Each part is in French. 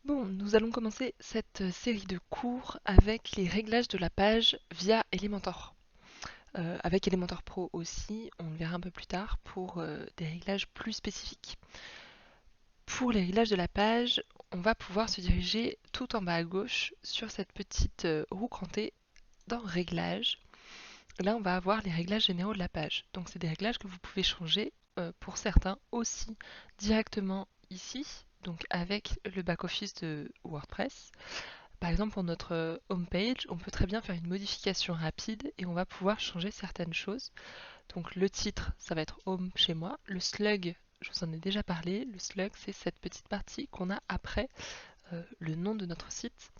Bon, nous allons commencer cette série de cours avec les réglages de la page via Elementor. Avec Elementor Pro aussi, on le verra un peu plus tard pour des réglages plus spécifiques. Pour les réglages de la page, on va pouvoir se diriger tout en bas à gauche sur cette petite roue crantée dans Réglages. Là, on va avoir les réglages généraux de la page. Donc, c'est des réglages que vous pouvez changer pour certains aussi directement ici, donc avec le back-office de WordPress. Par exemple, pour notre home page, on peut très bien faire une modification rapide et on va pouvoir changer certaines choses. Donc le titre, ça va être home chez moi. Le slug, je vous en ai déjà parlé. Le slug, c'est cette petite partie qu'on a après le nom de notre site.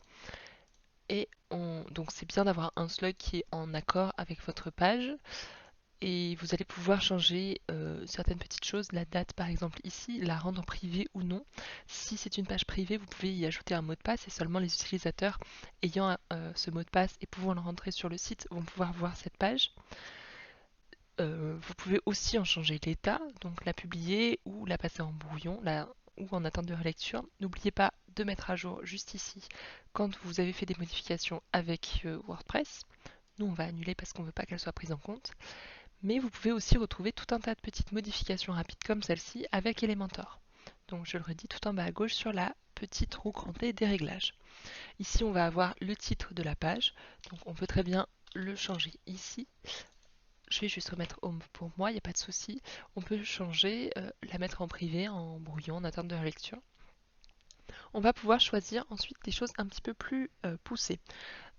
Et donc c'est bien d'avoir un slug qui est en accord avec votre page. Et vous allez pouvoir changer certaines petites choses, la date par exemple ici, la rendre en privé ou non. Si c'est une page privée, vous pouvez y ajouter un mot de passe et seulement les utilisateurs ayant ce mot de passe et pouvant le rentrer sur le site vont pouvoir voir cette page. Vous pouvez aussi en changer l'état, donc la publier ou la passer en brouillon ou en attente de relecture. N'oubliez pas de mettre à jour juste ici quand vous avez fait des modifications avec WordPress. Nous on va annuler parce qu'on ne veut pas qu'elle soit prise en compte. Mais vous pouvez aussi retrouver tout un tas de petites modifications rapides comme celle-ci avec Elementor. Donc je le redis tout en bas à gauche sur la petite roue crantée des réglages. Ici on va avoir le titre de la page, donc on peut très bien le changer ici. Je vais juste remettre Home pour moi, il n'y a pas de souci. On peut changer, la mettre en privé, en brouillon, en attente de lecture. On va pouvoir choisir ensuite des choses un petit peu plus poussées,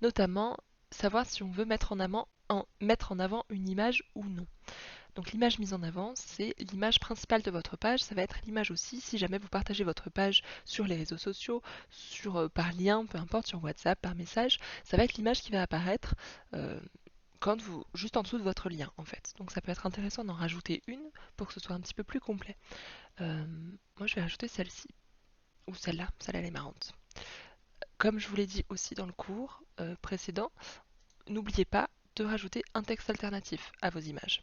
notamment savoir si on veut mettre en avant une image ou non. Donc l'image mise en avant, c'est l'image principale de votre page. Ça va être l'image aussi si jamais vous partagez votre page sur les réseaux sociaux, par lien, peu importe, sur WhatsApp, par message. Ça va être l'image qui va apparaître juste en dessous de votre lien en fait. Donc ça peut être intéressant d'en rajouter une pour que ce soit un petit peu plus complet. Moi je vais rajouter celle-ci, ou celle-là elle est marrante. Comme je vous l'ai dit aussi dans le cours précédent, n'oubliez pas de rajouter un texte alternatif à vos images.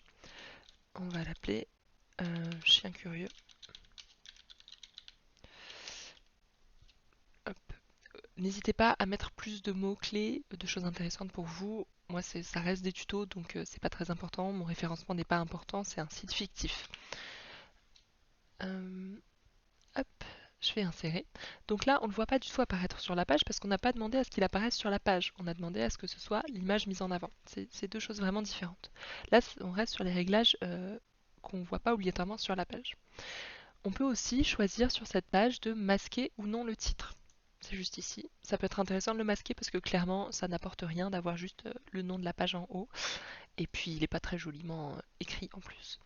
On va l'appeler chien curieux. N'hésitez pas à mettre plus de mots-clés, de choses intéressantes pour vous. Moi, ça reste des tutos, donc c'est pas très important. Mon référencement n'est pas important, c'est un site fictif. Hop, je vais insérer. Donc là, on ne le voit pas du tout apparaître sur la page parce qu'on n'a pas demandé à ce qu'il apparaisse sur la page. On a demandé à ce que ce soit l'image mise en avant. C'est deux choses vraiment différentes. Là, on reste sur les réglages qu'on ne voit pas obligatoirement sur la page. On peut aussi choisir sur cette page de masquer ou non le titre. C'est juste ici. Ça peut être intéressant de le masquer parce que clairement, ça n'apporte rien d'avoir juste le nom de la page en haut. Et puis, il n'est pas très joliment écrit en plus.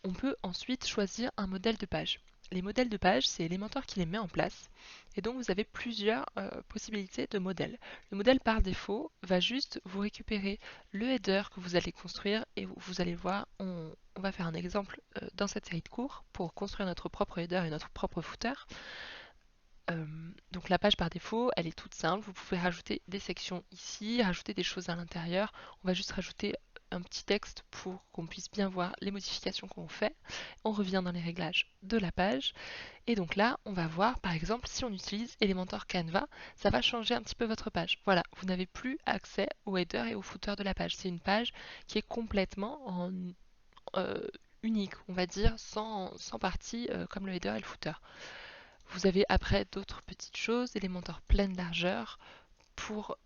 On peut ensuite choisir un modèle de page. Les modèles de page, c'est Elementor qui les met en place. Et donc, vous avez plusieurs possibilités de modèles. Le modèle par défaut va juste vous récupérer le header que vous allez construire et vous allez voir, on va faire un exemple dans cette série de cours pour construire notre propre header et notre propre footer. Donc la page par défaut, elle est toute simple. Vous pouvez rajouter des sections ici, rajouter des choses à l'intérieur. On va juste rajouter un petit texte pour qu'on puisse bien voir les modifications qu'on fait. On revient dans les réglages de la page. Et donc là, on va voir, par exemple, si on utilise Elementor Canva, ça va changer un petit peu votre page. Voilà, vous n'avez plus accès au header et au footer de la page. C'est une page qui est complètement euh, unique, on va dire, sans partie comme le header et le footer. Vous avez après d'autres petites choses, Elementor pleine largeur pour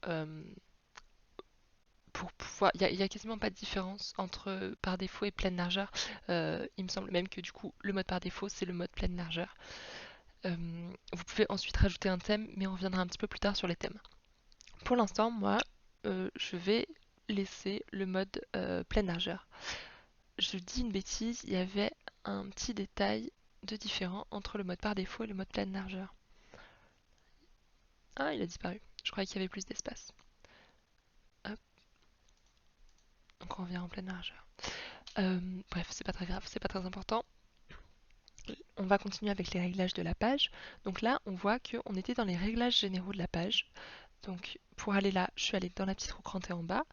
pouvoir. Il y a quasiment pas de différence entre par défaut et pleine largeur. Il me semble même que du coup le mode par défaut c'est le mode pleine largeur. Vous pouvez ensuite rajouter un thème, mais on reviendra un petit peu plus tard sur les thèmes. Pour l'instant, moi, je vais laisser le mode pleine largeur. Je dis une bêtise, il y avait un petit détail de différent entre le mode par défaut et le mode pleine largeur. Ah, il a disparu. Je croyais qu'il y avait plus d'espace. Hop. Donc on revient en pleine largeur. Bref, c'est pas très grave, c'est pas très important. On va continuer avec les réglages de la page. Donc là, on voit qu'on était dans les réglages généraux de la page. Donc pour aller là, je suis allée dans la petite roue crantée en bas.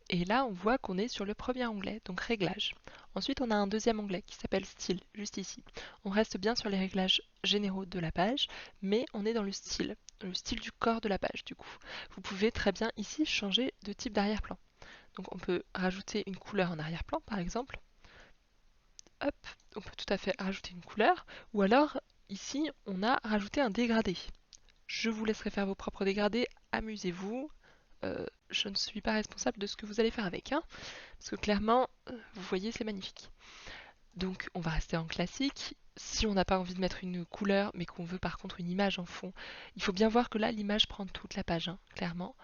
Et là, on voit qu'on est sur le premier onglet, donc réglages. Ensuite, on a un deuxième onglet qui s'appelle Style, juste ici. On reste bien sur les réglages généraux de la page, mais on est dans le style du corps de la page du coup. Vous pouvez très bien ici changer de type d'arrière-plan. Donc on peut rajouter une couleur en arrière-plan par exemple. Hop, on peut tout à fait rajouter une couleur. Ou alors, ici, on a rajouté un dégradé. Je vous laisserai faire vos propres dégradés, amusez-vous. Je ne suis pas responsable de ce que vous allez faire avec, hein, parce que clairement, vous voyez, c'est magnifique. Donc on va rester en classique. Si on n'a pas envie de mettre une couleur, mais qu'on veut par contre une image en fond, il faut bien voir que là, l'image prend toute la page, hein, clairement.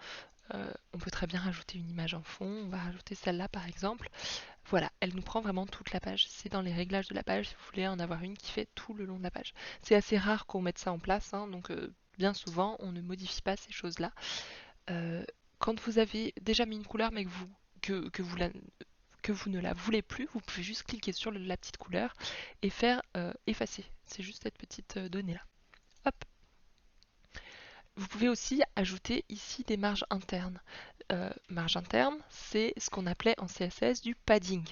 On peut très bien rajouter une image en fond, on va rajouter celle-là par exemple. Voilà, elle nous prend vraiment toute la page. C'est dans les réglages de la page si vous voulez en avoir une qui fait tout le long de la page. C'est assez rare qu'on mette ça en place, hein, donc bien souvent on ne modifie pas ces choses-là. Euh, Quand vous avez déjà mis une couleur mais que vous ne la voulez plus, vous pouvez juste cliquer sur la petite couleur et faire effacer. C'est juste cette petite donnée là. Hop. Vous pouvez aussi ajouter ici des marges internes. Marge interne, c'est ce qu'on appelait en CSS du padding.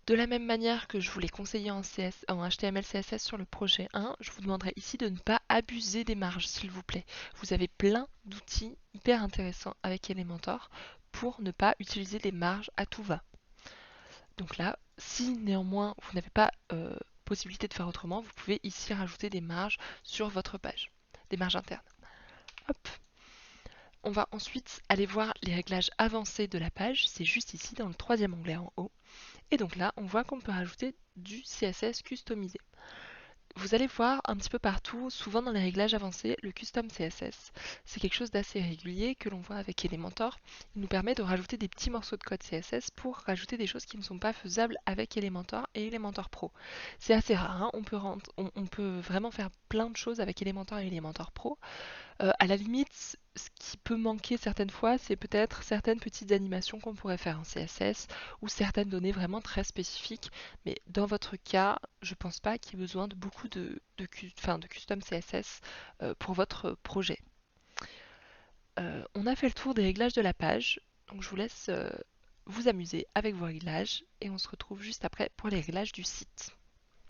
De la même manière que je vous l'ai conseillé en HTML CSS sur le projet 1, je vous demanderai ici de ne pas abuser des marges, s'il vous plaît. Vous avez plein d'outils hyper intéressants avec Elementor pour ne pas utiliser des marges à tout va. Donc là, si néanmoins vous n'avez pas possibilité de faire autrement, vous pouvez ici rajouter des marges sur votre page, des marges internes. Hop. On va ensuite aller voir les réglages avancés de la page, c'est juste ici dans le troisième onglet en haut. Et donc là, on voit qu'on peut rajouter du CSS customisé. Vous allez voir un petit peu partout, souvent dans les réglages avancés, le custom CSS. C'est quelque chose d'assez régulier que l'on voit avec Elementor. Il nous permet de rajouter des petits morceaux de code CSS pour rajouter des choses qui ne sont pas faisables avec Elementor et Elementor Pro. C'est assez rare, hein. On peut vraiment faire plein de choses avec Elementor et Elementor Pro. À la limite, ce qui peut manquer certaines fois, c'est peut-être certaines petites animations qu'on pourrait faire en CSS ou certaines données vraiment très spécifiques. Mais dans votre cas, je pense pas qu'il y ait besoin de beaucoup de custom CSS pour votre projet. On a fait le tour des réglages de la page, donc je vous laisse vous amuser avec vos réglages et on se retrouve juste après pour les réglages du site.